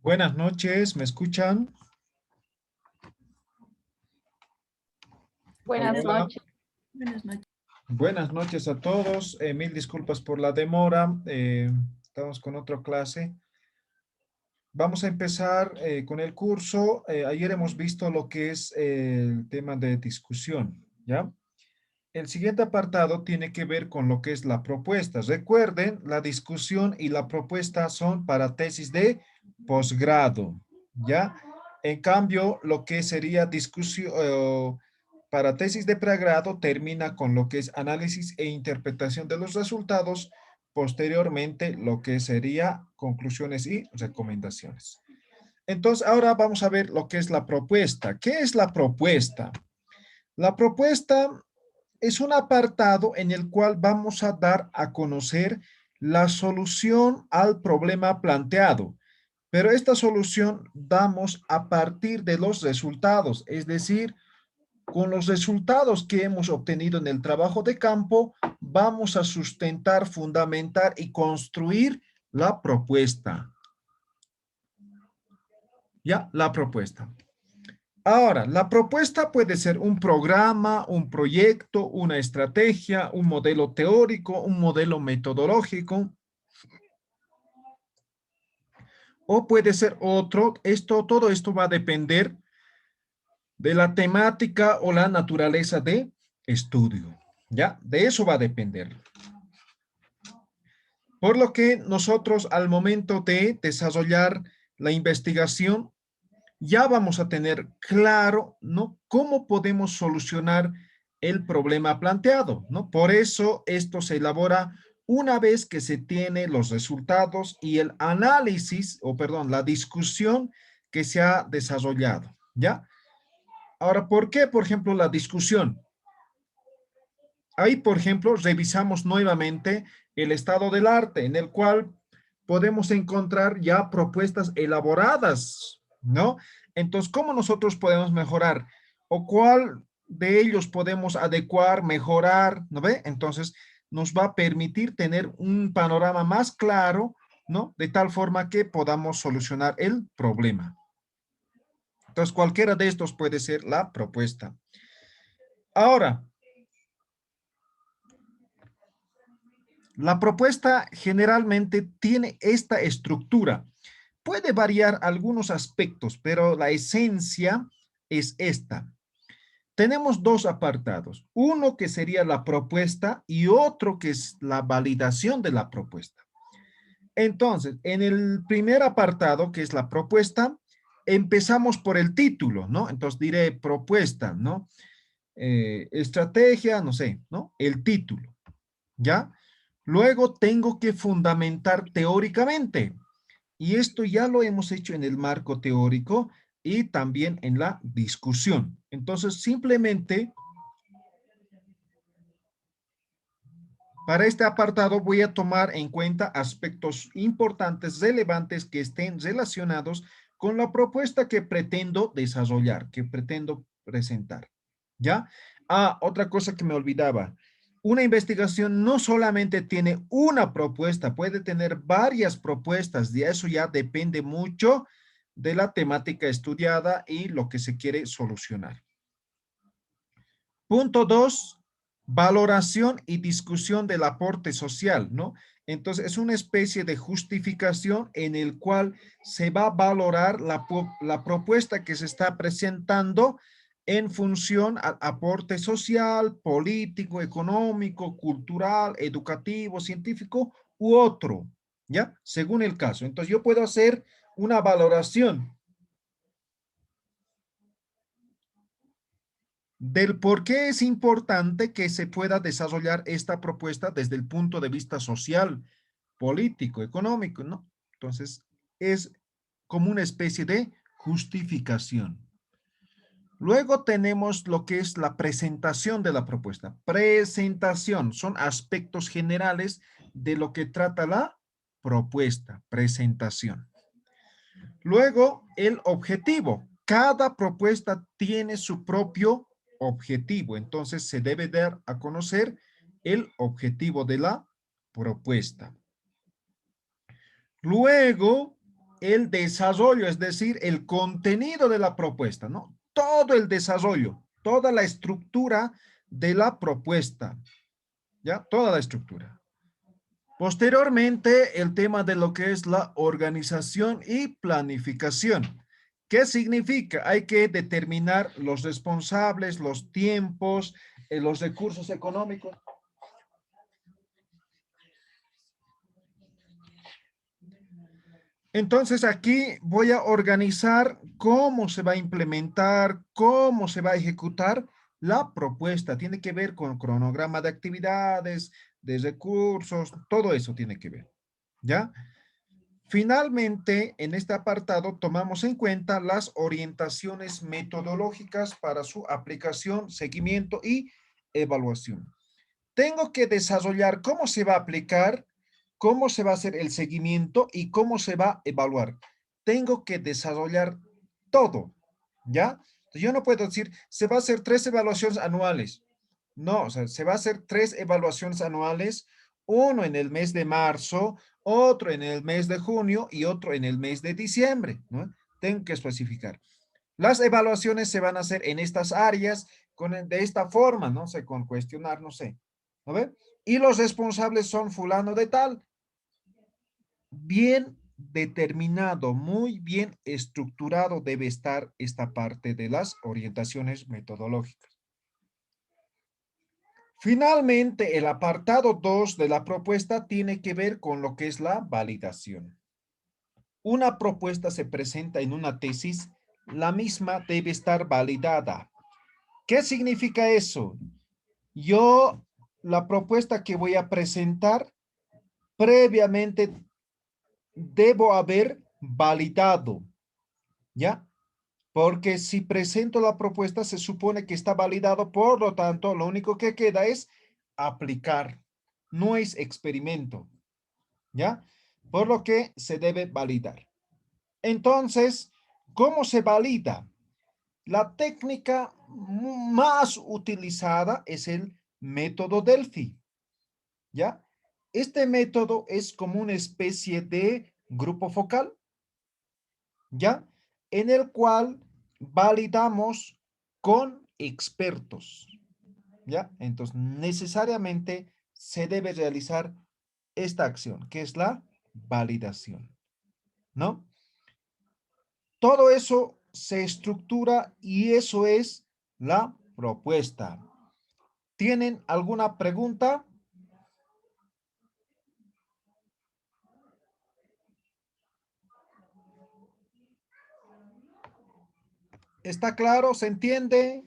Buenas noches, ¿me escuchan? Hola, Buenas hola. noches. Buenas noches. Buenas noches a todos. Mil disculpas por la demora. Estamos con otra clase. Vamos a empezar con el curso. Ayer hemos visto lo que es el tema de discusión, ¿ya? El siguiente apartado tiene que ver con lo que es la propuesta. Recuerden, la discusión y la propuesta son para tesis de posgrado, ¿ya? En cambio, lo que sería discusión para tesis de pregrado termina con lo que es análisis e interpretación de los resultados, posteriormente lo que sería conclusiones y recomendaciones. Entonces, ahora vamos a ver lo que es la propuesta. ¿Qué es la propuesta? La propuesta es un apartado en el cual vamos a dar a conocer la solución al problema planteado. Pero esta solución damos a partir de los resultados, es decir, con los resultados que hemos obtenido en el trabajo de campo, vamos a sustentar, fundamentar y construir la propuesta. Ya, la propuesta. Ahora, la propuesta puede ser un programa, un proyecto, una estrategia, un modelo teórico, un modelo metodológico, o puede ser otro. Todo esto va a depender de la temática o la naturaleza de estudio. ¿Ya? De eso va a depender. Por lo que nosotros al momento de desarrollar la investigación, ya vamos a tener claro, ¿no? Cómo podemos solucionar el problema planteado, ¿no? Por eso esto se elabora una vez que se tiene los resultados y el análisis, o perdón, la discusión que se ha desarrollado, ¿ya? Ahora, ¿por qué, por ejemplo, la discusión? Ahí, por ejemplo, revisamos nuevamente el estado del arte, en el cual podemos encontrar ya propuestas elaboradas, ¿no? Entonces, ¿cómo nosotros podemos mejorar? ¿O cuál de ellos podemos adecuar, mejorar? ¿No ve? Entonces, nos va a permitir tener un panorama más claro, ¿no? De tal forma que podamos solucionar el problema. Entonces, cualquiera de estos puede ser la propuesta. Ahora, la propuesta generalmente tiene esta estructura. Puede variar algunos aspectos, pero la esencia es esta. Tenemos dos apartados, uno que sería la propuesta y otro que es la validación de la propuesta. Entonces, en el primer apartado, que es la propuesta, empezamos por el título, ¿no? Entonces diré propuesta, ¿no? Estrategia, no sé, ¿no? El título, ¿ya? Luego tengo que fundamentar teóricamente. Y esto ya lo hemos hecho en el marco teórico y también en la discusión. Entonces, simplemente para este apartado voy a tomar en cuenta aspectos importantes, relevantes que estén relacionados con la propuesta que pretendo desarrollar, que pretendo presentar. ¿Ya? Ah, otra cosa que me olvidaba. Una investigación no solamente tiene una propuesta, puede tener varias propuestas, y eso ya depende mucho de la temática estudiada y lo que se quiere solucionar. Punto 2, valoración y discusión del aporte social, ¿no? Entonces, es una especie de justificación en el cual se va a valorar la propuesta que se está presentando en función al aporte social, político, económico, cultural, educativo, científico u otro, ¿ya? Según el caso. Entonces, yo puedo hacer una valoración del por qué es importante que se pueda desarrollar esta propuesta desde el punto de vista social, político, económico, ¿no? Entonces, es como una especie de justificación. Luego tenemos lo que es la presentación de la propuesta. Presentación, son aspectos generales de lo que trata la propuesta, presentación. Luego, el objetivo. Cada propuesta tiene su propio objetivo. Entonces, se debe dar a conocer el objetivo de la propuesta. Luego, el desarrollo, es decir, el contenido de la propuesta, ¿no? Todo el desarrollo, toda la estructura de la propuesta, ¿ya? Toda la estructura. Posteriormente, el tema de lo que es la organización y planificación. ¿Qué significa? Hay que determinar los responsables, los tiempos, los recursos económicos. Entonces aquí voy a organizar cómo se va a implementar, cómo se va a ejecutar la propuesta. Tiene que ver con cronograma de actividades, de recursos, todo eso tiene que ver, ¿ya? Finalmente, en este apartado tomamos en cuenta las orientaciones metodológicas para su aplicación, seguimiento y evaluación. Tengo que desarrollar cómo se va a aplicar, cómo se va a hacer el seguimiento y cómo se va a evaluar. Tengo que desarrollar todo, ¿ya? Yo no puedo decir, se va a hacer 3 evaluaciones anuales. No, o sea, se va a hacer 3 evaluaciones anuales, uno en el mes de marzo, otro en el mes de junio y otro en el mes de diciembre, ¿no? Tengo que especificar. Las evaluaciones se van a hacer en estas áreas, de esta forma, no sé, con cuestionar, no sé, ¿no ve? Y los responsables son fulano de tal. Bien determinado, muy bien estructurado debe estar esta parte de las orientaciones metodológicas. Finalmente, el apartado 2 de la propuesta tiene que ver con lo que es la validación. Una propuesta se presenta en una tesis, la misma debe estar validada. ¿Qué significa eso? Yo, la propuesta que voy a presentar, previamente debo haber validado, ¿ya? Porque si presento la propuesta, se supone que está validado, por lo tanto, lo único que queda es aplicar, no es experimento, ¿ya? Por lo que se debe validar. Entonces, ¿cómo se valida? La técnica más utilizada es el método Delphi, ¿ya? Este método es como una especie de grupo focal, ¿ya? En el cual validamos con expertos, ¿ya? Entonces, necesariamente se debe realizar esta acción, que es la validación, ¿no? Todo eso se estructura y eso es la propuesta. ¿Tienen alguna pregunta? ¿Está claro? ¿Se entiende?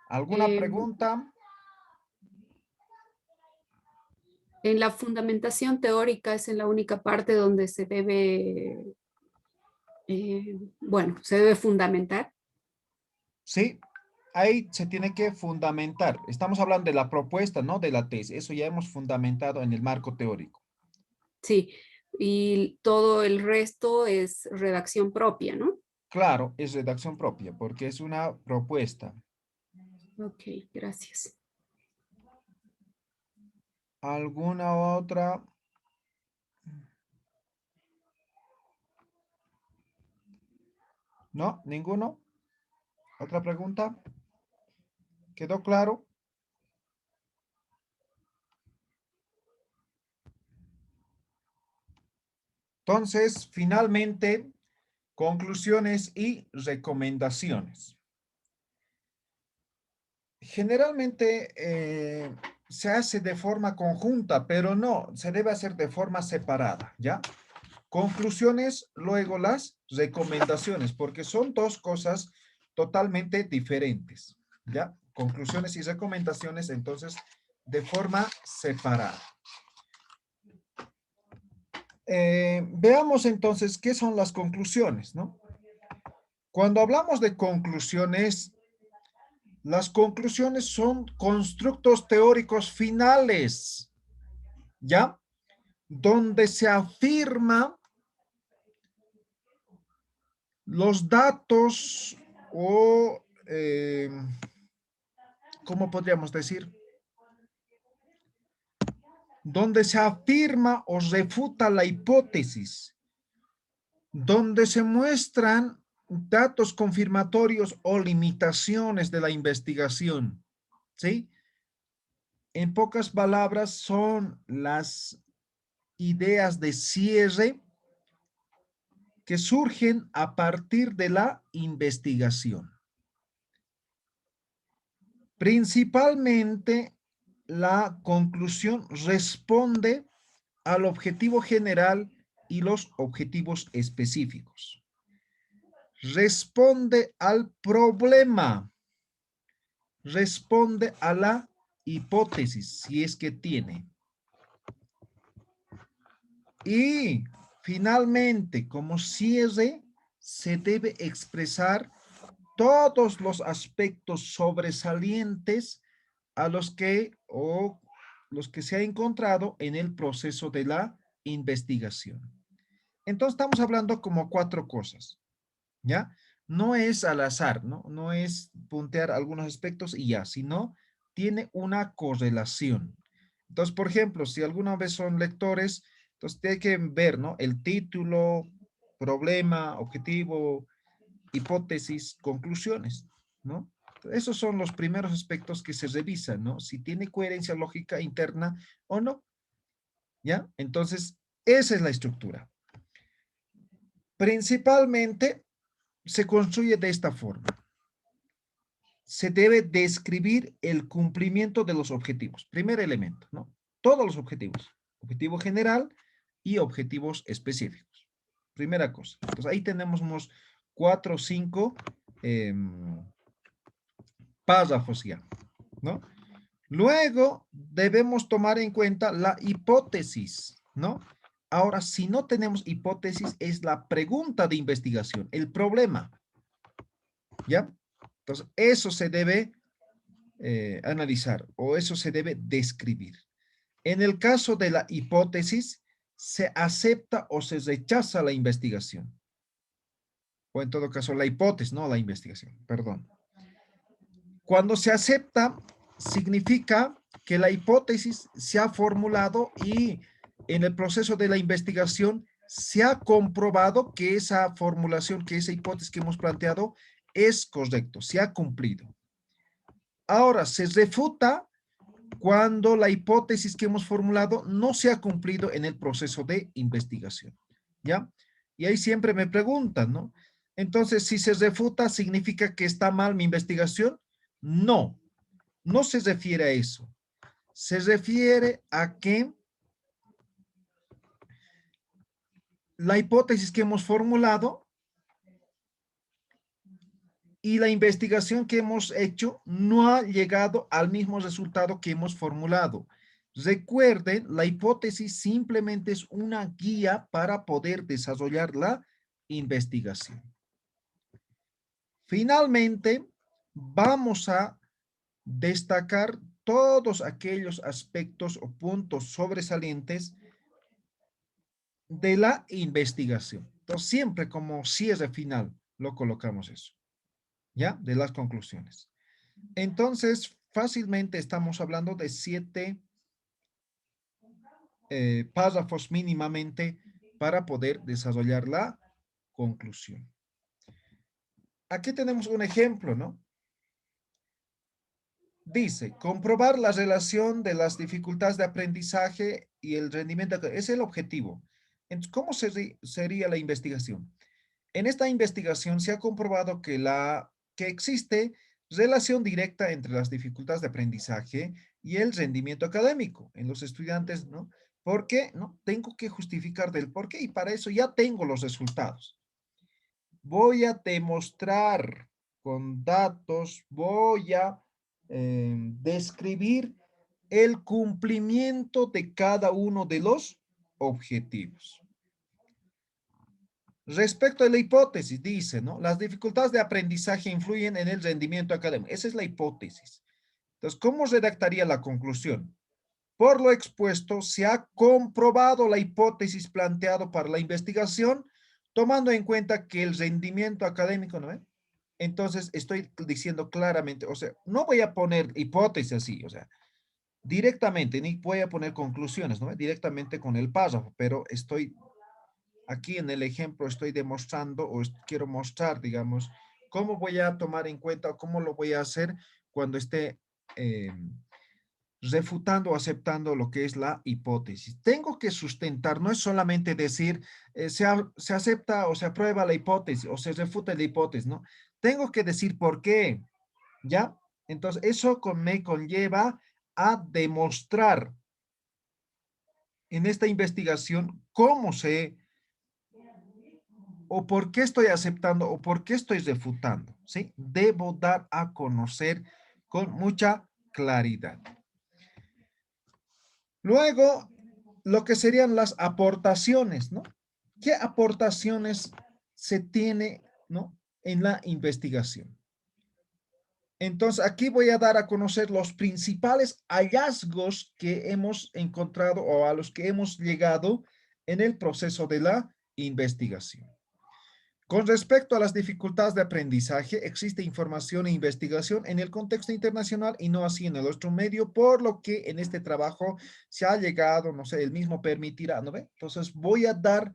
¿Alguna Eh, pregunta? en la fundamentación teórica es en la única parte donde se debe, bueno, se debe fundamentar. Sí, ahí se tiene que fundamentar. Estamos hablando de la propuesta, no de la tesis. Eso ya hemos fundamentado en el marco teórico. Sí, y todo el resto es redacción propia, ¿no? Claro, es redacción propia porque es una propuesta. Ok, gracias. ¿Alguna otra? ¿No? ¿Ninguno? ¿Otra pregunta? ¿Quedó claro? Entonces, finalmente, conclusiones y recomendaciones. Generalmente se hace de forma conjunta, pero no, se debe hacer de forma separada, ¿ya? Conclusiones, luego las recomendaciones, porque son dos cosas totalmente diferentes, ¿ya? Conclusiones y recomendaciones, entonces, de forma separada. Veamos entonces qué son las conclusiones, ¿no? Cuando hablamos de conclusiones, las conclusiones son constructos teóricos finales, ¿ya? Donde se afirma los datos o, ¿cómo podríamos decir? donde se afirma o refuta la hipótesis, donde se muestran datos confirmatorios o limitaciones de la investigación, ¿sí? En pocas palabras, son las ideas de cierre que surgen a partir de la investigación. Principalmente, la conclusión responde al objetivo general y los objetivos específicos. Responde al problema, responde a la hipótesis, si es que tiene. Y finalmente, como cierre, se debe expresar todos los aspectos sobresalientes a los que se ha encontrado en el proceso de la investigación. Entonces estamos hablando como 4 cosas, ¿ya? No es al azar, ¿no? No es puntear algunos aspectos y ya, sino tiene una correlación. Entonces, por ejemplo, si alguna vez son lectores, entonces tienen que ver, ¿no? El título, problema, objetivo, hipótesis, conclusiones, ¿no? Esos son los primeros aspectos que se revisan, ¿no? Si tiene coherencia lógica interna o no, ¿ya? Entonces, esa es la estructura. Principalmente se construye de esta forma. Se debe describir el cumplimiento de los objetivos. Primer elemento, ¿no? Todos los objetivos. Objetivo general y objetivos específicos. Primera cosa. Entonces, ahí tenemos unos 4 o 5 párrafos ya, ¿no? Luego debemos tomar en cuenta la hipótesis, ¿no? Ahora, si no tenemos hipótesis, es la pregunta de investigación, el problema, ¿ya? Entonces, eso se debe analizar o eso se debe describir. En el caso de la hipótesis, se acepta o se rechaza la investigación. O en todo caso, la hipótesis, no la investigación, perdón. Cuando se acepta, significa que la hipótesis se ha formulado y en el proceso de la investigación se ha comprobado que esa formulación, que esa hipótesis que hemos planteado es correcto, se ha cumplido. Ahora, se refuta cuando la hipótesis que hemos formulado no se ha cumplido en el proceso de investigación, ¿ya? Y ahí siempre me preguntan, ¿no? Entonces, si se refuta, ¿significa que está mal mi investigación? No, no se refiere a eso. Se refiere a que la hipótesis que hemos formulado y la investigación que hemos hecho no ha llegado al mismo resultado que hemos formulado. Recuerden, la hipótesis simplemente es una guía para poder desarrollar la investigación. Finalmente, vamos a destacar todos aquellos aspectos o puntos sobresalientes de la investigación. Entonces, siempre como cierre final lo colocamos eso, ¿ya? De las conclusiones. Entonces, fácilmente estamos hablando de 7 párrafos mínimamente para poder desarrollar la conclusión. Aquí tenemos un ejemplo, ¿no? Dice, comprobar la relación de las dificultades de aprendizaje y el rendimiento. Es el objetivo. Entonces, ¿cómo sería la investigación? En esta investigación se ha comprobado que existe relación directa entre las dificultades de aprendizaje y el rendimiento académico en los estudiantes, ¿no? ¿Por qué? No, tengo que justificar del por qué y para eso ya tengo los resultados. Voy a demostrar con datos, voy a describir el cumplimiento de cada uno de los objetivos. Respecto a la hipótesis, dice, ¿no? Las dificultades de aprendizaje influyen en el rendimiento académico. Esa es la hipótesis. Entonces, ¿cómo redactaría la conclusión? Por lo expuesto, se ha comprobado la hipótesis planteada para la investigación, tomando en cuenta que el rendimiento académico, ¿no? Entonces, estoy diciendo claramente, o sea, no voy a poner hipótesis así, o sea, directamente, ni voy a poner conclusiones, ¿no? Directamente con el párrafo, pero estoy aquí en el ejemplo, estoy demostrando o quiero mostrar, digamos, cómo voy a tomar en cuenta o cómo lo voy a hacer cuando esté eh, refutando o aceptando lo que es la hipótesis. Tengo que sustentar, no es solamente decir se acepta o se aprueba la hipótesis o se refuta la hipótesis, ¿no? Tengo que decir por qué, ¿ya? Entonces, eso me conlleva a demostrar en esta investigación cómo se o por qué estoy aceptando o por qué estoy refutando, ¿sí? Debo dar a conocer con mucha claridad. Luego, lo que serían las aportaciones, ¿no? ¿Qué aportaciones se tiene, ¿no? En la investigación? Entonces, aquí voy a dar a conocer los principales hallazgos que hemos encontrado o a los que hemos llegado en el proceso de la investigación. Con respecto a las dificultades de aprendizaje, existe información e investigación en el contexto internacional y no así en el otro medio, por lo que en este trabajo se ha llegado, no sé, el mismo permitirá, ¿no ve? Entonces voy a dar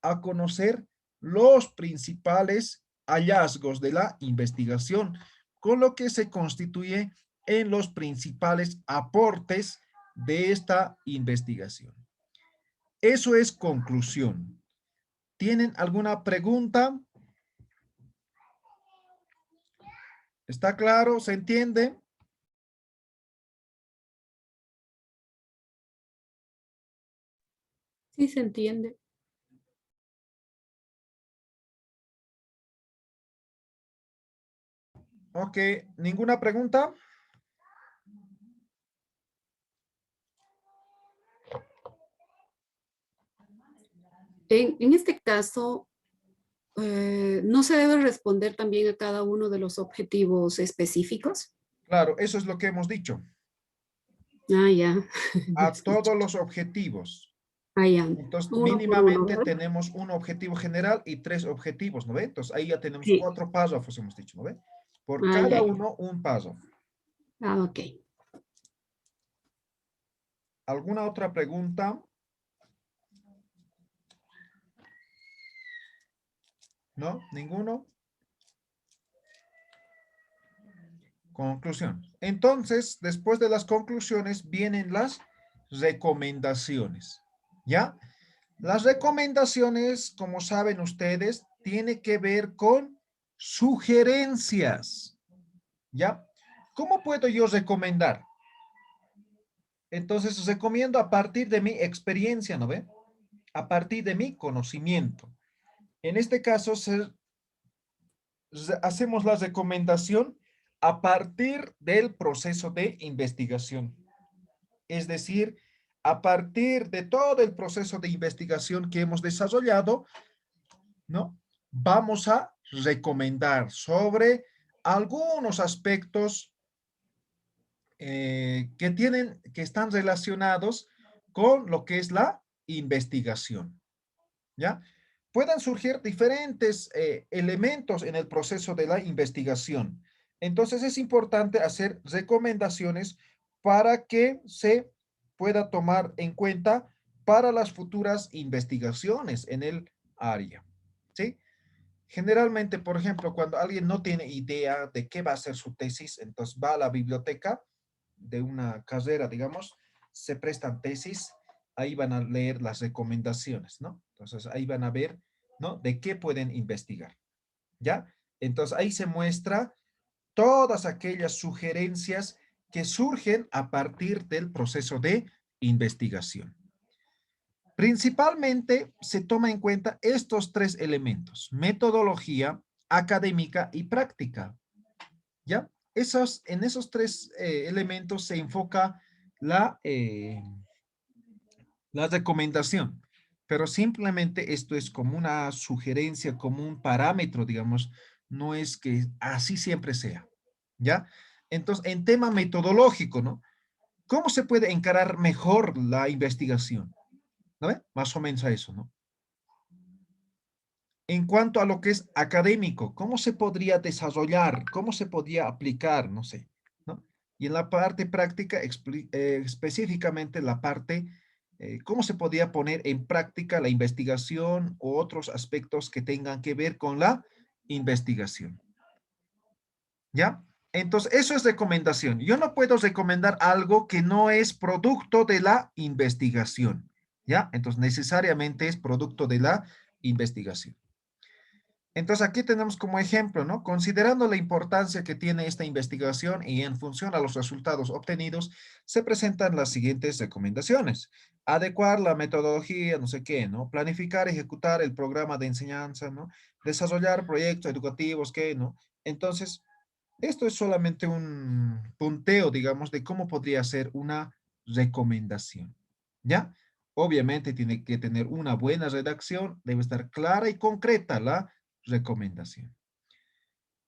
a conocer los principales hallazgos de la investigación, con lo que se constituye en los principales aportes de esta investigación. Eso es conclusión. ¿Tienen alguna pregunta? ¿Está claro? ¿Se entiende? Sí, se entiende. Ok, ¿ninguna pregunta? En este caso, ¿no se debe responder también a cada uno de los objetivos específicos? Claro, eso es lo que hemos dicho. Ah, ya. A todos los objetivos. Ah, ya. Entonces, Uno por uno, mínimamente ¿verdad? tenemos un objetivo general y 3 objetivos, ¿no ve? Entonces, ahí ya tenemos Sí. 4 párrafos, hemos dicho, ¿no ve? Por Ah, ya, cada ya. uno, un párrafo. Ah, ok. ¿Alguna otra pregunta? ¿No? ¿Ninguno? Conclusión. Entonces, después de las conclusiones, vienen las recomendaciones. ¿Ya? Las recomendaciones, como saben ustedes, tiene que ver con sugerencias. ¿Ya? ¿Cómo puedo yo recomendar? Entonces, recomiendo a partir de mi experiencia, ¿no ve? A partir de mi conocimiento. En este caso, hacemos la recomendación a partir del proceso de investigación. Es decir, a partir de todo el proceso de investigación que hemos desarrollado, ¿no? Vamos a recomendar sobre algunos aspectos que están relacionados con lo que es la investigación, ¿ya? Pueden surgir diferentes elementos en el proceso de la investigación. Entonces es importante hacer recomendaciones para que se pueda tomar en cuenta para las futuras investigaciones en el área, ¿sí? Generalmente, por ejemplo, cuando alguien no tiene idea de qué va a ser su tesis, entonces va a la biblioteca de una carrera, digamos, se prestan tesis, ahí van a leer las recomendaciones, ¿no? Entonces ahí van a ver, ¿no? De qué pueden investigar, ¿ya? Entonces ahí se muestra todas aquellas sugerencias que surgen a partir del proceso de investigación. Principalmente se toma en cuenta estos 3 elementos: metodología, académica y práctica, ¿ya? En esos 3 elementos se enfoca la, eh, la recomendación, pero simplemente esto es como una sugerencia, como un parámetro, digamos, no es que así siempre sea, ¿ya? Entonces, en tema metodológico, ¿no? ¿Cómo se puede encarar mejor la investigación? ¿No ve? Más o menos a eso, ¿no? En cuanto a lo que es académico, ¿cómo se podría desarrollar? ¿Cómo se podría aplicar? No sé, ¿no? Y en la parte práctica, específicamente la parte, cómo se podía poner en práctica la investigación u otros aspectos que tengan que ver con la investigación. ¿Ya? Entonces, eso es recomendación. Yo no puedo recomendar algo que no es producto de la investigación. ¿Ya? Entonces, necesariamente es producto de la investigación. Entonces, aquí tenemos como ejemplo, ¿no? Considerando la importancia que tiene esta investigación y en función a los resultados obtenidos, se presentan las siguientes recomendaciones. Adecuar la metodología, no sé qué, ¿no? Planificar, ejecutar el programa de enseñanza, ¿no? Desarrollar proyectos educativos, ¿qué, no? Entonces, esto es solamente un punteo, digamos, de cómo podría ser una recomendación, ¿ya? Obviamente tiene que tener una buena redacción, debe estar clara y concreta la recomendación.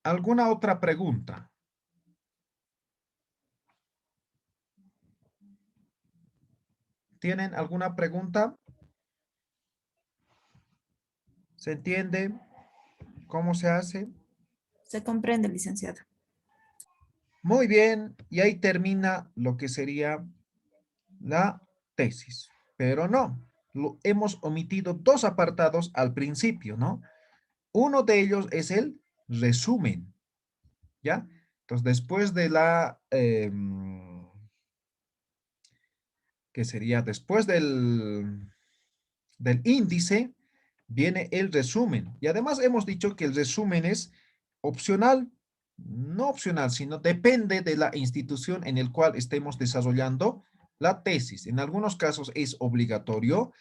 ¿Alguna otra pregunta? ¿Tienen alguna pregunta? ¿Se entiende cómo se hace? Se comprende, licenciado. Muy bien, y ahí termina lo que sería la tesis. Pero no, hemos omitido dos apartados al principio, ¿no? Uno de ellos es el resumen, ¿ya? Entonces, después de la, ¿qué sería? Después del índice, viene el resumen. Y además hemos dicho que el resumen es opcional, no opcional, sino depende de la institución en el cual estemos desarrollando la tesis. En algunos casos es obligatorio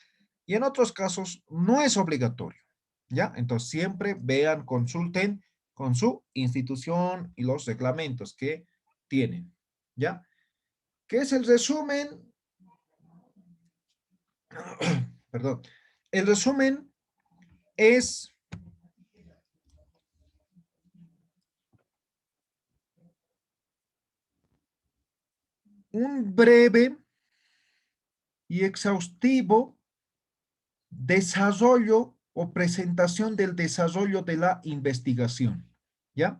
y en otros casos no es obligatorio. ¿Ya? Entonces siempre vean, consulten con su institución y los reglamentos que tienen. ¿Ya? ¿Qué es el resumen? Perdón. El resumen es un breve y exhaustivo desarrollo o presentación del desarrollo de la investigación, ¿ya?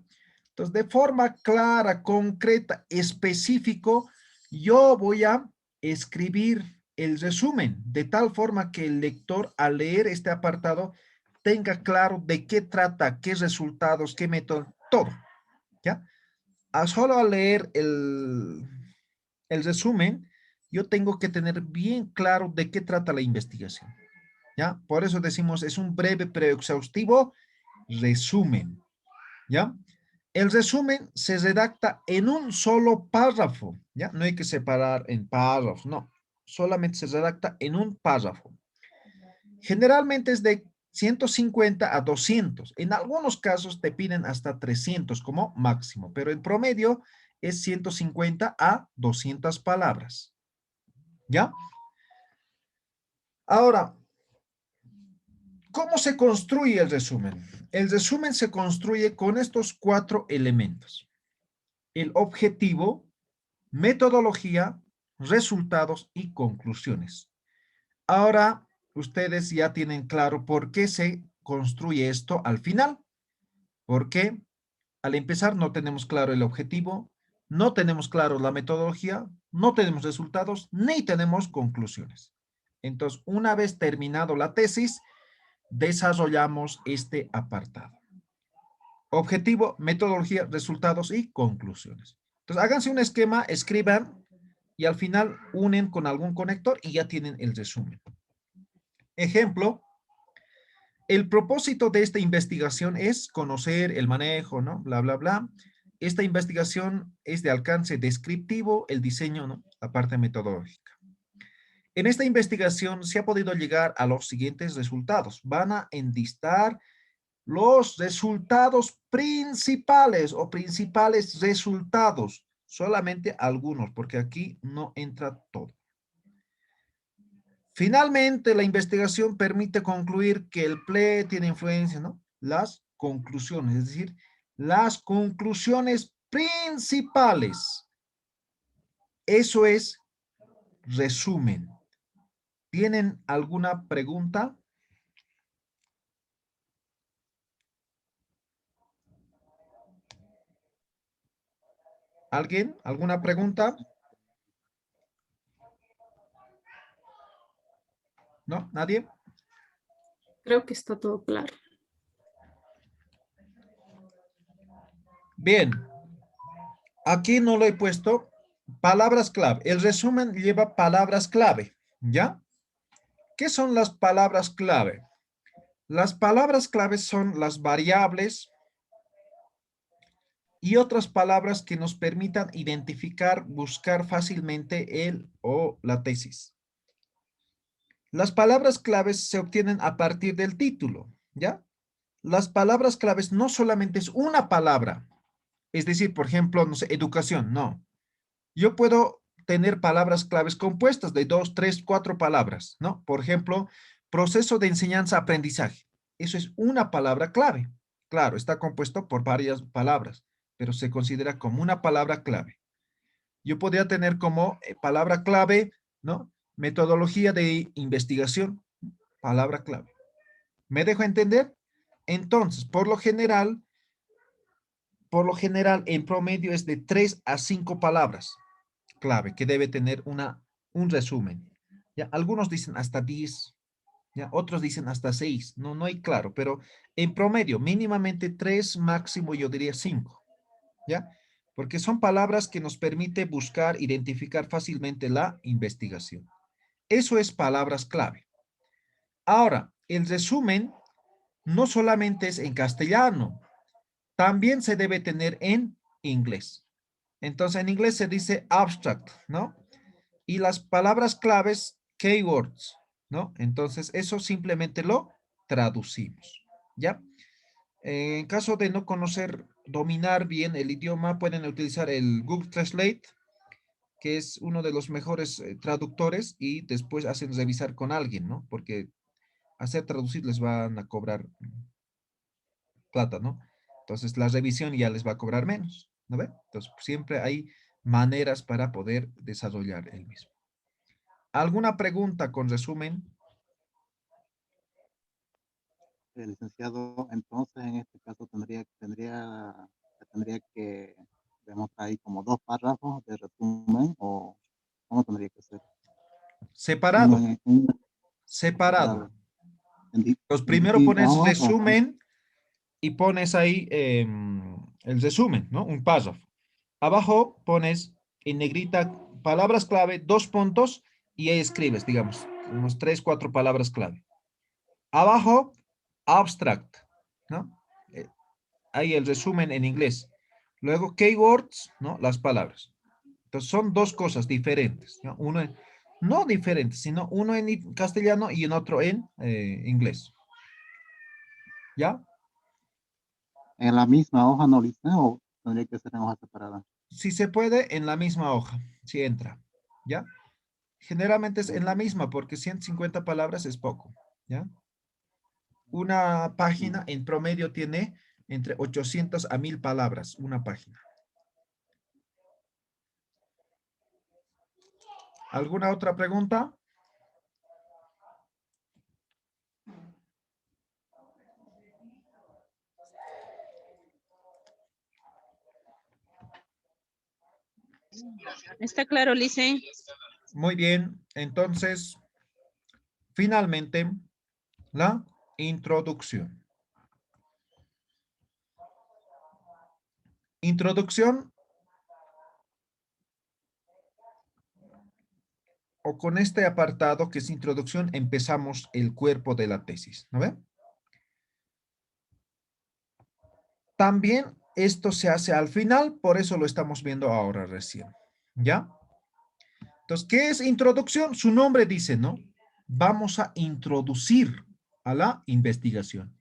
Entonces, de forma clara, concreta, específico, yo voy a escribir el resumen, de tal forma que el lector al leer este apartado tenga claro de qué trata, qué resultados, qué método, todo, ¿ya? A solo al leer el resumen, yo tengo que tener bien claro de qué trata la investigación. ¿Ya? Por eso decimos, es un breve pero exhaustivo resumen, ¿ya? El resumen se redacta en un solo párrafo, ¿ya? No hay que separar en párrafos, no. Solamente se redacta en un párrafo. Generalmente es de 150 a 200. En algunos casos te piden hasta 300 como máximo, pero el promedio es 150 a 200 palabras, ¿ya? Ahora, ¿cómo se construye el resumen? El resumen se construye con estos cuatro elementos. El objetivo, metodología, resultados y conclusiones. Ahora, ustedes ya tienen claro por qué se construye esto al final. Porque al empezar no tenemos claro el objetivo, no tenemos claro la metodología, no tenemos resultados, ni tenemos conclusiones. Entonces, una vez terminado la tesis, desarrollamos este apartado. Objetivo, metodología, resultados y conclusiones. Entonces, háganse un esquema, escriban y al final unen con algún conector y ya tienen el resumen. Ejemplo, el propósito de esta investigación es conocer el manejo, ¿no? Bla, bla, bla. Esta investigación es de alcance descriptivo, el diseño, ¿no? La parte metodológica. En esta investigación se ha podido llegar a los siguientes resultados. Van a enlistar los resultados principales o principales resultados, solamente algunos, porque aquí no entra todo. Finalmente, la investigación permite concluir que el PLE tiene influencia, ¿no? Las conclusiones, es decir, las conclusiones principales. Eso es resumen. ¿Tienen alguna pregunta? ¿Alguien? ¿Alguna pregunta? ¿No? ¿Nadie? Creo que está todo claro. Bien. Aquí no lo he puesto. Palabras clave. El resumen lleva palabras clave. ¿Ya? ¿Qué son las palabras clave? Las palabras claves son las variables y otras palabras que nos permitan identificar, buscar fácilmente el o la tesis. Las palabras claves se obtienen a partir del título, ¿ya? Las palabras claves no solamente es una palabra, es decir, por ejemplo, no sé, educación, no. Yo puedo tener palabras claves compuestas de 2, 3, 4 palabras, ¿no? Por ejemplo, proceso de enseñanza-aprendizaje. Eso es una palabra clave. Claro, está compuesto por varias palabras, pero se considera como una palabra clave. Yo podría tener como palabra clave, ¿no? Metodología de investigación, palabra clave. ¿Me dejo entender? Entonces, por lo general, en promedio es de 3 a 5 palabras clave que debe tener un resumen. ¿Ya? Algunos dicen hasta 10, ¿ya? Otros dicen hasta 6, no, no hay claro, pero en promedio, mínimamente 3, máximo yo diría 5, ¿ya? Porque son palabras que nos permite buscar, identificar fácilmente la investigación. Eso es palabras clave. Ahora, el resumen no solamente es en castellano, también se debe tener en inglés. Entonces, en inglés se dice abstract, ¿no? Y las palabras claves, keywords, ¿no? Entonces, eso simplemente lo traducimos, ¿ya? En caso de no conocer, dominar bien el idioma, pueden utilizar el Google Translate, que es uno de los mejores traductores y después hacen revisar con alguien, ¿no? Porque hacer traducir les van a cobrar plata, ¿no? Entonces la revisión ya les va a cobrar menos, ¿no ve? Entonces siempre hay maneras para poder desarrollar el mismo. ¿Alguna pregunta con resumen? Licenciado, entonces en este caso tendría que demostrar ahí como 2 párrafos de resumen o cómo tendría que ser. Uno Separado, separado. separado. En, di- Pues en primero distintas pones hojas o así. resumen y pones ahí el resumen, ¿no? Un párrafo. Abajo pones en negrita palabras clave, 2 puntos y ahí escribes, digamos, unos 3, 4 palabras clave. Abajo, abstract, ¿no? Eh, Ahí el resumen en inglés. Luego, keywords, ¿no? Las palabras. Entonces, son 2 cosas diferentes, ¿no? No diferentes, sino uno en castellano y en otro en inglés. ¿Ya? En la misma hoja no dice o tendría que ser en hojas separadas. Si se puede, en la misma hoja, si entra, ¿ya? Generalmente es en la misma, porque 150 palabras es poco, ¿ya? Una página en promedio tiene entre 800 a 1000 palabras, una página. ¿Alguna otra pregunta? Está claro, Lice. Muy bien, entonces, finalmente, la introducción. Introducción, o con este apartado que es introducción, empezamos el cuerpo de la tesis, ¿no ve? También esto se hace al final, por eso lo estamos viendo ahora recién, ¿ya? Entonces, ¿qué es introducción? Su nombre dice, ¿no? Vamos a introducir a la investigación.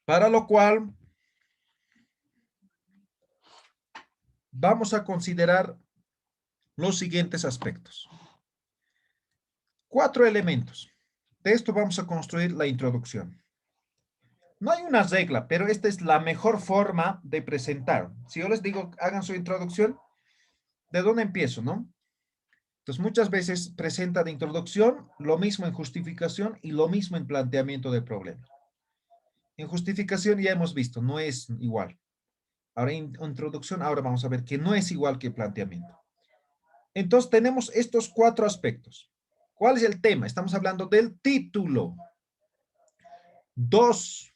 Para lo cual, vamos a considerar los siguientes aspectos. 4 elementos. De esto vamos a construir la introducción. No hay una regla, pero esta es la mejor forma de presentar. Si yo les digo, hagan su introducción, ¿de dónde empiezo, no? Entonces, muchas veces presenta de introducción, lo mismo en justificación y lo mismo en planteamiento de problemas. En justificación ya hemos visto, no es igual. Ahora en introducción, ahora vamos a ver que no es igual que planteamiento. Entonces tenemos estos 4 aspectos. ¿Cuál es el tema? Estamos hablando del título. 2.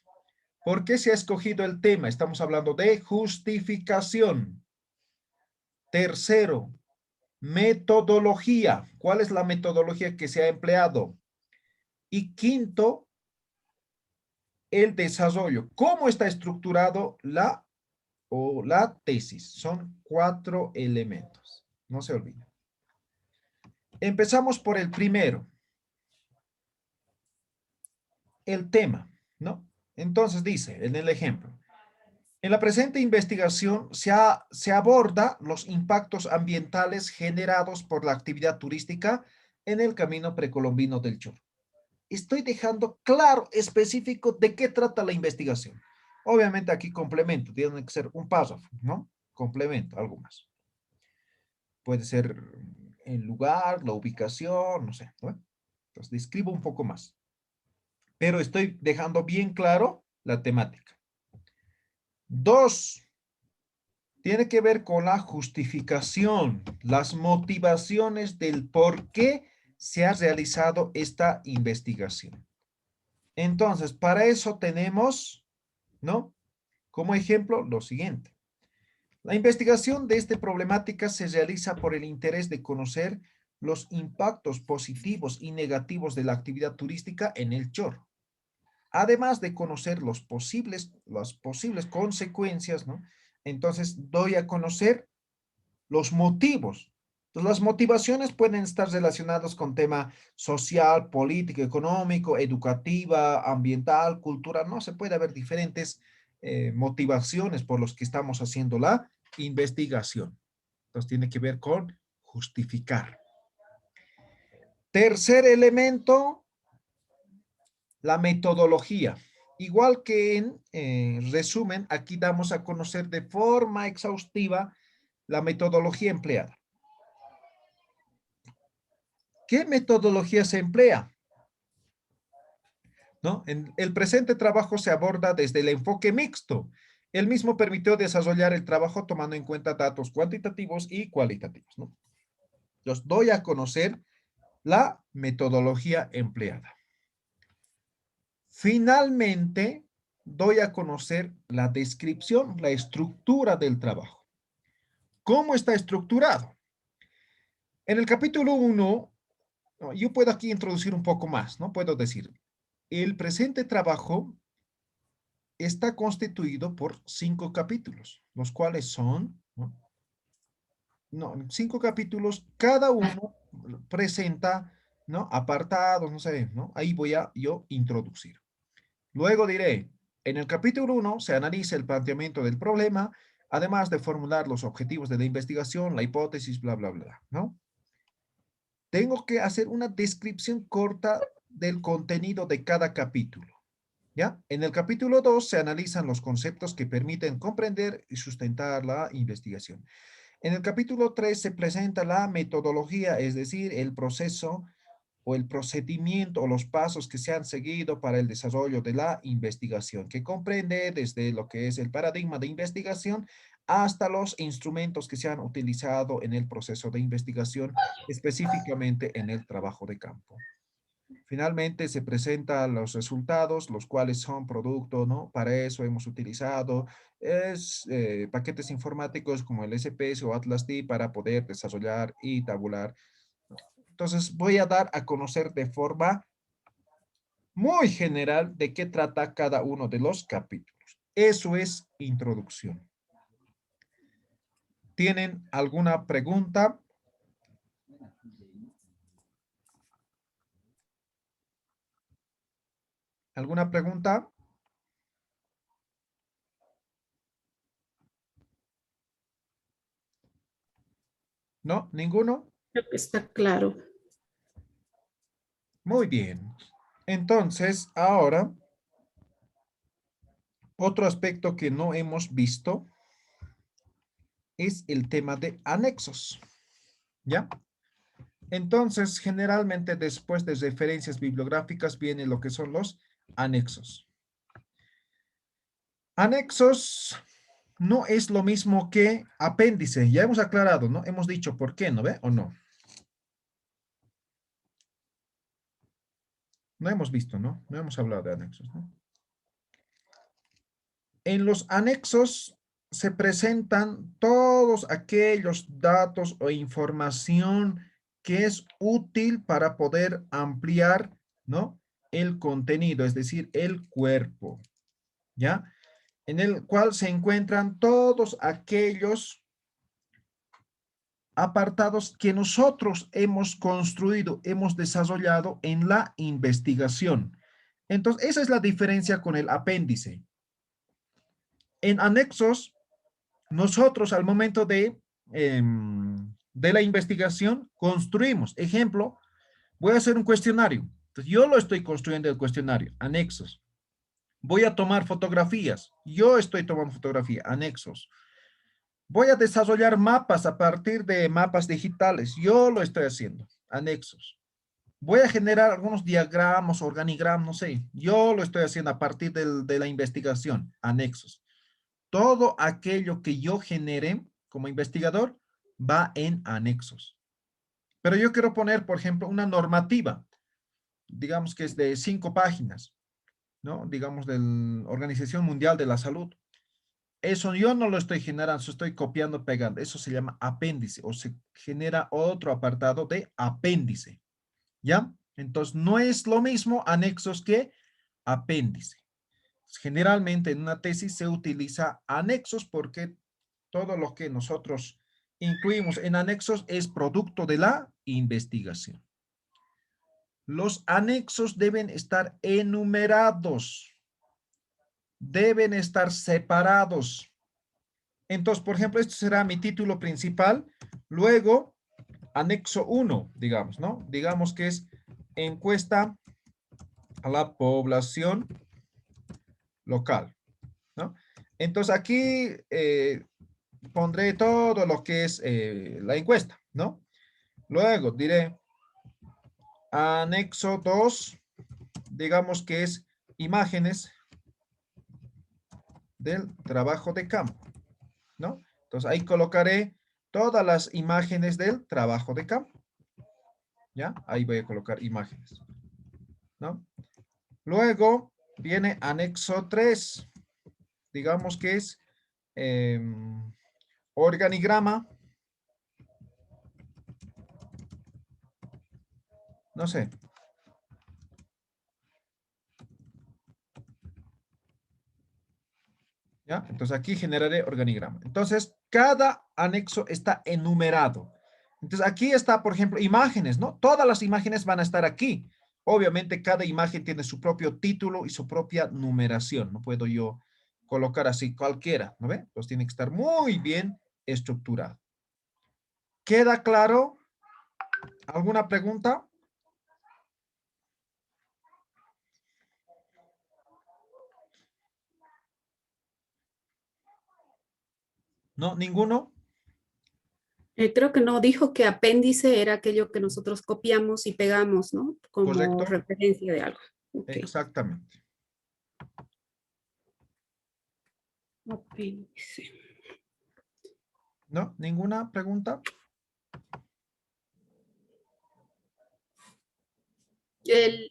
¿Por qué se ha escogido el tema? Estamos hablando de justificación. 3. Metodología. ¿Cuál es la metodología que se ha empleado? Y 5, el desarrollo. ¿Cómo está estructurado la tesis? Son 4 elementos. No se olviden. Empezamos por el primero. El tema, ¿no? Entonces dice, en el ejemplo, en la presente investigación se aborda los impactos ambientales generados por la actividad turística en el camino precolombino del Chorro. Estoy dejando claro, específico, de qué trata la investigación. Obviamente aquí complemento, tiene que ser un párrafo, ¿no? Complemento, algo más. Puede ser el lugar, la ubicación, no sé, ¿no? Entonces describo un poco más. Pero estoy dejando bien claro la temática. 2, tiene que ver con la justificación, las motivaciones del por qué se ha realizado esta investigación. Entonces, para eso tenemos, ¿no? Como ejemplo, lo siguiente. La investigación de esta problemática se realiza por el interés de conocer los impactos positivos y negativos de la actividad turística en el Chorro. Además de conocer las posibles consecuencias, ¿no? Entonces, doy a conocer los motivos. Entonces, las motivaciones pueden estar relacionadas con tema social, político, económico, educativa, ambiental, cultural, ¿no? Se puede haber diferentes motivaciones por los que estamos haciendo la investigación. Entonces, tiene que ver con justificar. Tercer elemento, la metodología. Igual que en resumen, aquí damos a conocer de forma exhaustiva la metodología empleada. ¿Qué metodología se emplea? ¿No? En el presente trabajo se aborda desde el enfoque mixto. El mismo permitió desarrollar el trabajo tomando en cuenta datos cuantitativos y cualitativos, ¿no? Los doy a conocer la metodología empleada. Finalmente, doy a conocer la descripción, la estructura del trabajo. ¿Cómo está estructurado? En el capítulo 1, yo puedo aquí introducir un poco más, ¿no? Puedo decir, el presente trabajo está constituido por 5 capítulos, los cuales son, ¿no? 5 capítulos, cada uno presenta, ¿no? Apartados, no sé, ¿no? Ahí voy a yo introducir. Luego diré, en el capítulo 1 se analiza el planteamiento del problema, además de formular los objetivos de la investigación, la hipótesis, bla, bla, bla, ¿no? Tengo que hacer una descripción corta del contenido de cada capítulo, ¿ya? En el capítulo 2 se analizan los conceptos que permiten comprender y sustentar la investigación. En el capítulo 3 se presenta la metodología, es decir, el proceso o el procedimiento o los pasos que se han seguido para el desarrollo de la investigación, que comprende desde lo que es el paradigma de investigación hasta los instrumentos que se han utilizado en el proceso de investigación, específicamente en el trabajo de campo. Finalmente se presentan los resultados, los cuales son producto, ¿no? Para eso hemos utilizado paquetes informáticos como el SPS o Atlas D para poder desarrollar y tabular. Entonces voy a dar a conocer de forma muy general de qué trata cada uno de los capítulos. Eso es introducción. ¿Tienen alguna pregunta? ¿Alguna pregunta? ¿No? ¿Ninguno? Creo que está claro. Muy bien. Entonces, ahora, otro aspecto que no hemos visto es el tema de anexos. ¿Ya? Entonces, generalmente después de referencias bibliográficas viene lo que son los anexos. Anexos no es lo mismo que apéndice. Ya hemos aclarado, ¿no? Hemos dicho por qué, ¿no ve? ¿O no? No hemos visto, ¿no? No hemos hablado de anexos, ¿no? En los anexos se presentan todos aquellos datos o información que es útil para poder ampliar, ¿no? El contenido, es decir, el cuerpo, ¿ya? En el cual se encuentran todos aquellos apartados que nosotros hemos construido, hemos desarrollado en la investigación. Entonces, esa es la diferencia con el apéndice. En anexos, nosotros al momento de la investigación construimos. Ejemplo, voy a hacer un cuestionario. Entonces, yo lo estoy construyendo el cuestionario, anexos. Voy a tomar fotografías. Yo estoy tomando fotografía, anexos. Voy a desarrollar mapas a partir de mapas digitales. Yo lo estoy haciendo, anexos. Voy a generar algunos diagramas, organigramas, no sé. Yo lo estoy haciendo a partir de la investigación, anexos. Todo aquello que yo genere como investigador va en anexos. Pero yo quiero poner, por ejemplo, una normativa, digamos que es de 5 páginas, ¿no? Digamos de la Organización Mundial de la Salud. Eso yo no lo estoy generando, eso estoy copiando, pegando. Eso se llama apéndice o se genera otro apartado de apéndice, ¿ya? Entonces, no es lo mismo anexos que apéndice. Generalmente en una tesis se utiliza anexos porque todo lo que nosotros incluimos en anexos es producto de la investigación. Los anexos deben estar enumerados, deben estar separados. Entonces, por ejemplo, esto será mi título principal, luego anexo 1, digamos, ¿no? Digamos que es encuesta a la población local, ¿no? Entonces aquí pondré todo lo que es la encuesta, ¿no? Luego diré anexo 2, digamos que es imágenes del trabajo de campo, ¿no? Entonces ahí colocaré todas las imágenes del trabajo de campo, ¿ya? Ahí voy a colocar imágenes, ¿no? Luego viene anexo 3, digamos que es organigrama, no sé. ¿Ya? Entonces aquí generaré organigrama. Entonces, cada anexo está enumerado. Entonces aquí está, por ejemplo, imágenes, ¿no? Todas las imágenes van a estar aquí. Obviamente cada imagen tiene su propio título y su propia numeración. No puedo yo colocar así cualquiera, ¿no ve? Entonces tiene que estar muy bien estructurado. ¿Queda claro? ¿Alguna pregunta? ¿No? ¿Ninguno? Creo que no, dijo que apéndice era aquello que nosotros copiamos y pegamos, ¿no? Como Correcto. referencia de algo. Ok. Exactamente. Apéndice. ¿No? ¿Ninguna pregunta?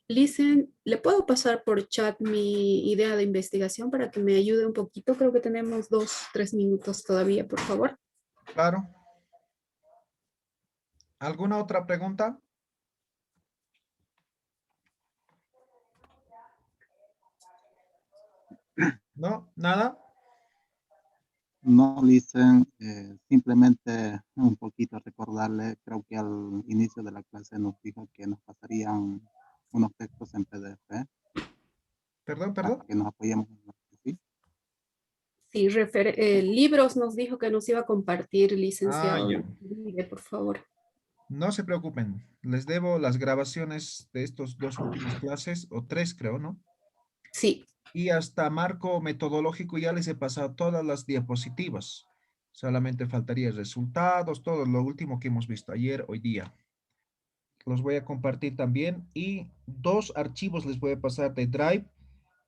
Listen, ¿le puedo pasar por chat mi idea de investigación para que me ayude un poquito? Creo que tenemos 2, 3 minutos todavía, por favor. Claro. ¿Alguna otra pregunta? ¿No? ¿Nada? No dicen, simplemente un poquito recordarle, creo que al inicio de la clase nos dijo que nos pasarían unos textos en PDF Perdón, para perdón. que nos apoyemos en lo que sí. Sí, libros nos dijo que nos iba a compartir, Ah, licenciado. ya. Por favor. No se preocupen. Les debo las grabaciones de estos 2 últimos clases, o 3 creo, ¿no? Sí, Y hasta marco metodológico ya les he pasado todas las diapositivas. Solamente faltaría resultados, todo lo último que hemos visto ayer, hoy día. Los voy a compartir también y 2 archivos les voy a pasar de Drive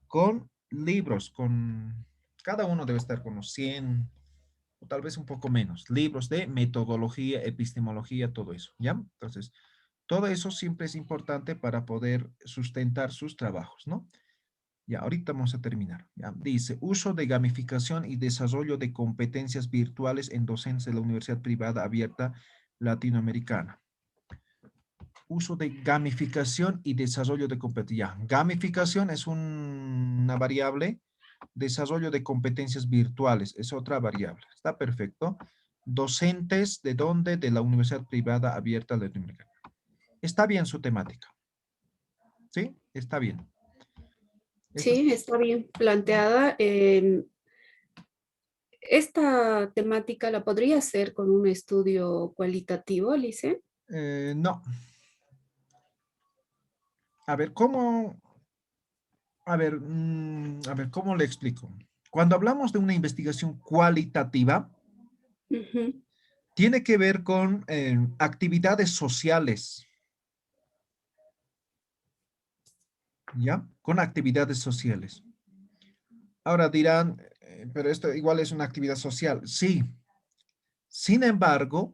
con libros, con Cada uno debe estar con unos 100 o tal vez un poco menos. Libros de metodología, epistemología, todo eso, ¿ya? Entonces, todo eso siempre es importante para poder sustentar sus trabajos, ¿no? Ya, ahorita vamos a terminar. Ya. Dice, uso de gamificación y desarrollo de competencias virtuales en docencia de la Universidad Privada Abierta Latinoamericana. Uso de gamificación y desarrollo de competencias. Gamificación es una variable, desarrollo de competencias virtuales es otra variable. Está perfecto. Docentes, ¿de dónde? De la Universidad Privada Abierta Latinoamericana. Está bien su temática. ¿Sí? Está bien. Esto Sí, está bien planteada. Esta temática la podría hacer con un estudio cualitativo, Alice. no. A ver, ¿cómo? A ver, ¿cómo le explico? Cuando hablamos de una investigación cualitativa, Ujú. tiene que ver con actividades sociales, ¿ya? Con actividades sociales. Ahora dirán, pero esto igual es una actividad social. Sí. Sin embargo,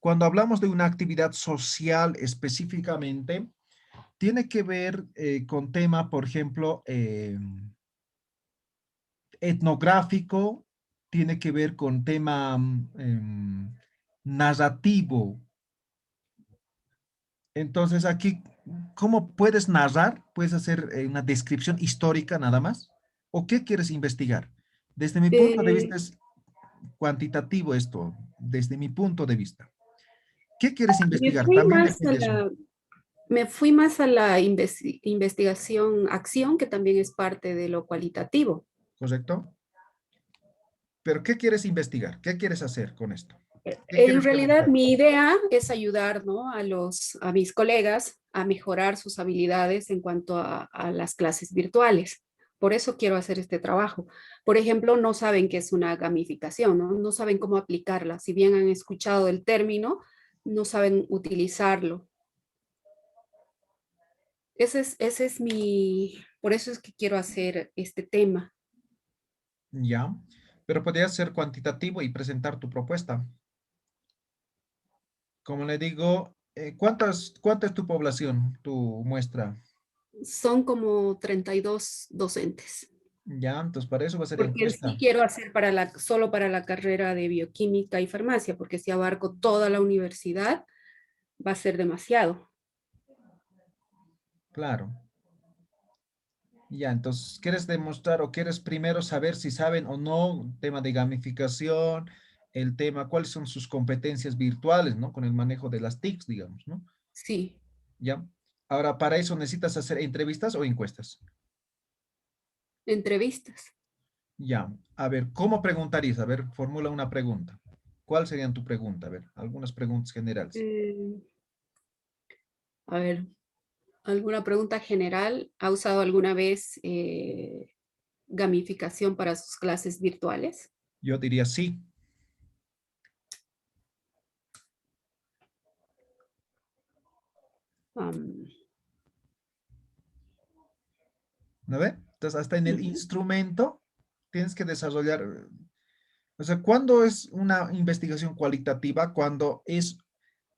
cuando hablamos de una actividad social específicamente, tiene que ver con tema, por ejemplo, etnográfico, tiene que ver con tema narrativo. Entonces aquí, ¿cómo puedes narrar? ¿Puedes hacer una descripción histórica nada más? ¿O qué quieres investigar? Desde mi punto de Eh, vista es cuantitativo esto, desde mi punto de vista. ¿Qué quieres me investigar? fui También más a depende de eso, la, me fui más a la investigación, acción, que también es parte de lo cualitativo. ¿correcto? Pero ¿qué quieres investigar? ¿Qué quieres hacer con esto? ¿Qué En quieres realidad, preguntar? mi idea es ayudar, ¿no?, a mis colegas a mejorar sus habilidades en cuanto a las clases virtuales. Por eso quiero hacer este trabajo. Por ejemplo, no saben qué es una gamificación, ¿no? No saben cómo aplicarla. Si bien han escuchado el término, no saben utilizarlo. Ese es por eso es que quiero hacer este tema. Ya, pero podrías ser cuantitativo y presentar tu propuesta. Como le digo, ¿cuánta es tu población, tu muestra? Son como 32 docentes. Ya, entonces para eso va a ser Porque sí encuesta. quiero hacer solo para la carrera de bioquímica y farmacia, porque si abarco toda la universidad, va a ser demasiado. Claro. Ya, entonces, ¿quieres demostrar o quieres primero saber si saben o no tema de gamificación, el tema, cuáles son sus competencias virtuales, ¿no? Con el manejo de las TICs, digamos, ¿no? Sí, Ya. Ahora, para eso necesitas hacer entrevistas o encuestas. entrevistas. Ya. A ver, ¿cómo preguntarías? A ver, formula una pregunta. ¿Cuál sería tu pregunta? A ver, algunas preguntas generales. Eh, a ver, ¿alguna pregunta general? ¿Ha usado alguna vez gamificación para sus clases virtuales? Yo diría sí. Am, ¿No ve? Entonces, hasta en el Ujú. instrumento tienes que desarrollar. O sea, ¿cuándo es una investigación cualitativa? Cuando es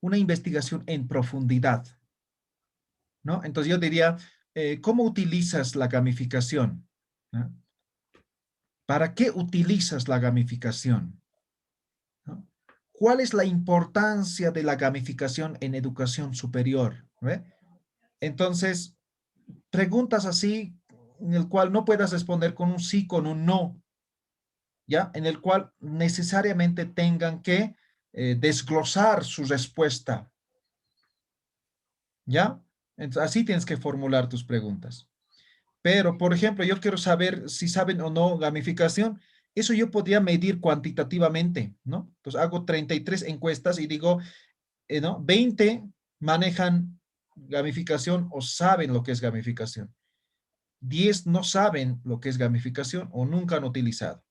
una investigación en profundidad, ¿no? Entonces yo diría, ¿cómo utilizas la gamificación? ¿No? ¿Para qué utilizas la gamificación? ¿No? ¿Cuál es la importancia de la gamificación en educación superior? ¿Ve? Entonces, preguntas así en el cual no puedas responder con un sí, con un no, ¿ya? En el cual necesariamente tengan que desglosar su respuesta, ¿ya? Entonces, así tienes que formular tus preguntas. Pero, por ejemplo, yo quiero saber si saben o no gamificación. Eso yo podría medir cuantitativamente, ¿no? Entonces hago 33 encuestas y digo, ¿no? 20 manejan gamificación o saben lo que es gamificación. 10 no saben lo que es gamificación o nunca han utilizado.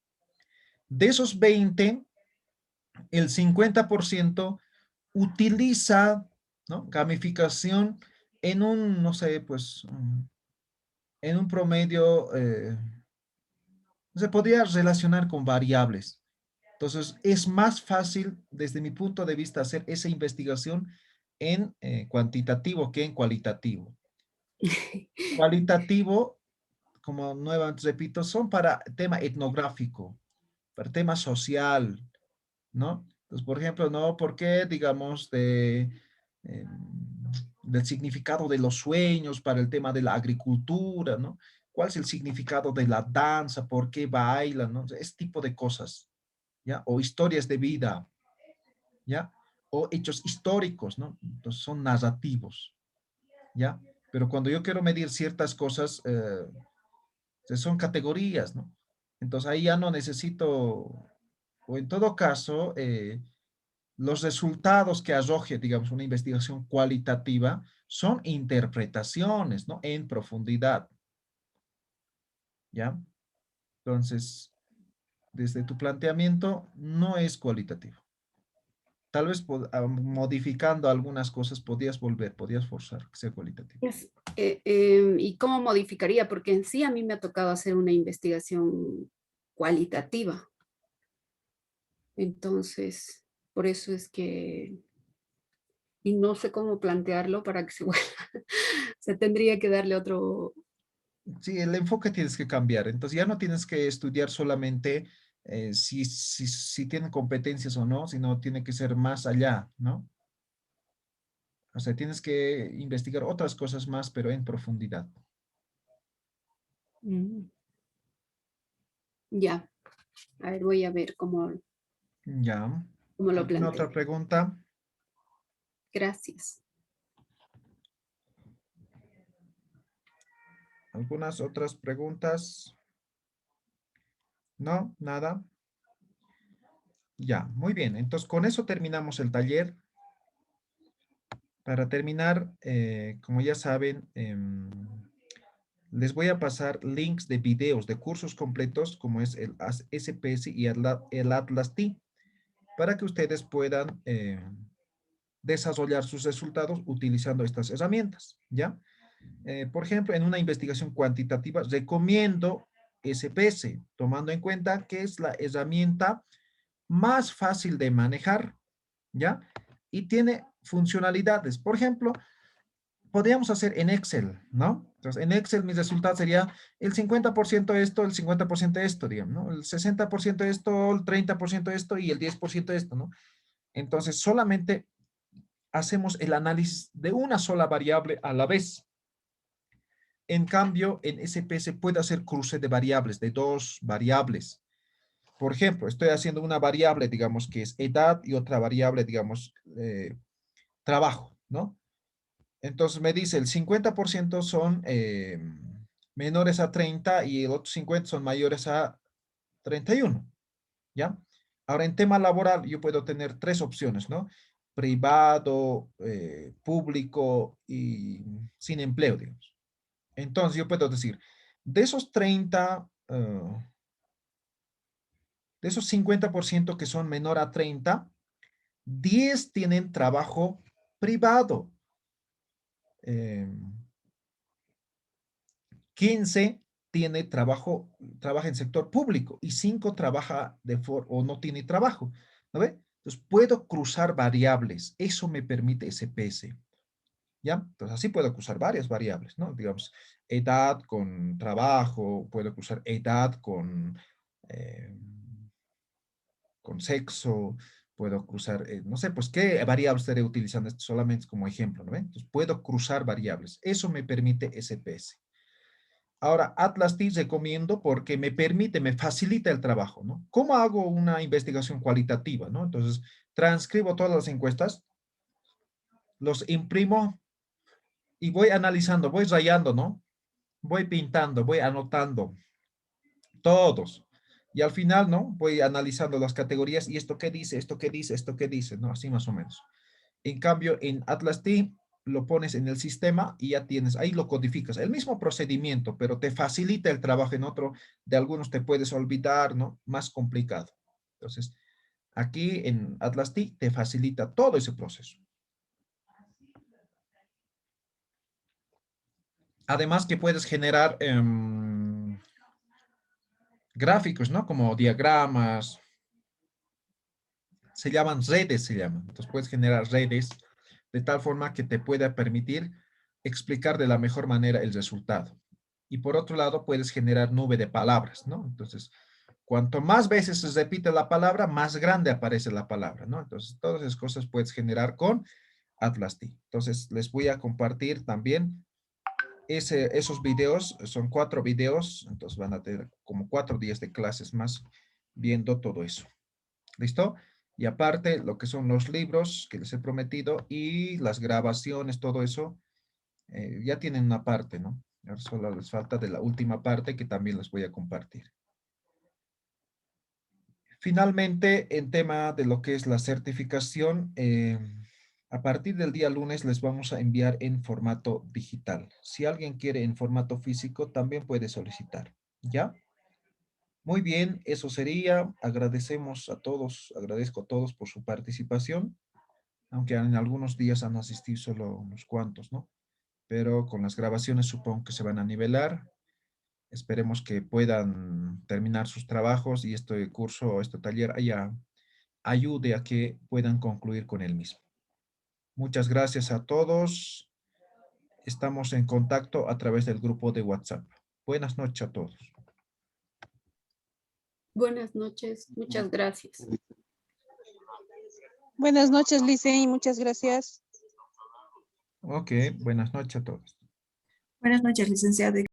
De esos 20, el 50% utiliza, ¿no?, gamificación en un, no sé, pues, en un promedio Se podría relacionar con variables. Entonces, es más fácil, desde mi punto de vista, hacer esa investigación en cuantitativo que en cualitativo. Cualitativo, como nuevamente repito, son para tema etnográfico, para tema social, ¿no? Entonces, por ejemplo, ¿no? ¿Por qué, digamos, eh, del significado de los sueños para el tema de la agricultura, ¿no? ¿Cuál es el significado de la danza? ¿Por qué bailan? ¿No? Ese tipo de cosas, ¿ya? O historias de vida, ¿ya? O hechos históricos, ¿no? Entonces son narrativos, ¿ya? Pero cuando yo quiero medir ciertas cosas, son categorías, ¿no? Entonces ahí ya no necesito, o en todo caso, los resultados que arroje, digamos, una investigación cualitativa son interpretaciones, ¿no? En profundidad, ¿ya? Entonces, desde tu planteamiento, no es cualitativo. Tal vez modificando algunas cosas podías volver, podías forzar que sea cualitativo. ¿Y cómo modificaría? Porque en sí a mí me ha tocado hacer una investigación cualitativa. Entonces, por eso es que, y no sé cómo plantearlo para que se vuelva, se tendría que darle otro. Sí, el enfoque tienes que cambiar. Entonces ya no tienes que estudiar solamente si tienen competencias o no, sino tiene que ser más allá, ¿no? O sea, tienes que investigar otras cosas más, pero en profundidad. Mm, ya, a ver, voy a ver Ya. cómo lo ¿Alguna planteo. otra pregunta? Gracias. ¿Algunas otras preguntas? No, nada. Ya, muy bien. Entonces, con eso terminamos el taller. Para terminar, como ya saben, les voy a pasar links de videos de cursos completos como es el SPS y el Atlas T, para que ustedes puedan desarrollar sus resultados utilizando estas herramientas, ¿ya? Por ejemplo, en una investigación cuantitativa, recomiendo SPS, tomando en cuenta que es la herramienta más fácil de manejar, ¿ya? Y tiene funcionalidades. Por ejemplo, podríamos hacer en Excel, ¿no? Entonces, en Excel mi resultado sería el 50% esto, el 50% esto, digamos, ¿no? El 60% esto, el 30% esto y el 10% esto, ¿no? Entonces, solamente hacemos el análisis de una sola variable a la vez. En cambio, en SP se puede hacer cruce de variables, de dos variables. Por ejemplo, estoy haciendo una variable, digamos, que es edad y otra variable, digamos, trabajo, ¿no? Entonces me dice el 50% son menores a 30 y el otro 50 son mayores a 31, ¿ya? Ahora, en tema laboral, yo puedo tener tres opciones, ¿no? Privado, público y sin empleo, digamos. Entonces, yo puedo decir, de esos 30, de esos 50% que son menor a 30, 10 tienen trabajo privado. 15 tiene trabaja en sector público y 5 trabaja o no tiene trabajo, ¿no ve? Entonces puedo cruzar variables, eso me permite SPS, ¿ya? Entonces así puedo cruzar varias variables, ¿no? Digamos, edad con trabajo, puedo cruzar edad eh, con sexo, puedo cruzar, no sé, pues qué variables estaré utilizando esto solamente como ejemplo, ¿no ve? Entonces puedo cruzar variables, eso me permite SPS. Ahora, Atlas T recomiendo porque me permite, me facilita el trabajo, ¿no? ¿Cómo hago una investigación cualitativa, ¿no? Entonces, transcribo todas las encuestas, los imprimo y voy analizando, voy rayando, ¿no? Voy pintando, voy anotando todos. Y al final, ¿no? Voy analizando las categorías y esto qué dice, esto qué dice, esto qué dice, ¿no? Así más o menos. En cambio, en Atlas T lo pones en el sistema y ya tienes, ahí lo codificas, el mismo procedimiento, pero te facilita el trabajo. En otro, de algunos te puedes olvidar, ¿no? Más complicado. Entonces, aquí en Atlas T te facilita todo ese proceso. Además que puedes generar gráficos, ¿no? Como diagramas, se llaman redes, se llaman. Entonces puedes generar redes de tal forma que te pueda permitir explicar de la mejor manera el resultado. Y por otro lado, puedes generar nube de palabras, ¿no? Entonces, cuanto más veces se repite la palabra, más grande aparece la palabra, ¿no? Entonces, todas esas cosas puedes generar con Atlas D. Entonces, les voy a compartir también esos videos. Son 4 videos, entonces van a tener como 4 días de clases más viendo todo eso. ¿Listo? Y aparte, lo que son los libros que les he prometido y las grabaciones, todo eso, ya tienen una parte, ¿no? Ahora solo les falta de la última parte que también les voy a compartir. Finalmente, en tema de lo que es la certificación, a partir del día lunes les vamos a enviar en formato digital. Si alguien quiere en formato físico, también puede solicitar, ¿ya? Muy bien, eso sería. Agradecemos a todos, agradezco a todos por su participación, aunque en algunos días han asistido solo unos cuantos, ¿no? Pero con las grabaciones supongo que se van a nivelar. Esperemos que puedan terminar sus trabajos y este curso, este taller ayude a que puedan concluir con el mismo. Muchas gracias a todos. Estamos en contacto a través del grupo de WhatsApp. Buenas noches a todos. Buenas noches, muchas gracias. Buenas noches, Licey, muchas gracias. Ok, buenas noches a todos. Buenas noches, licenciado.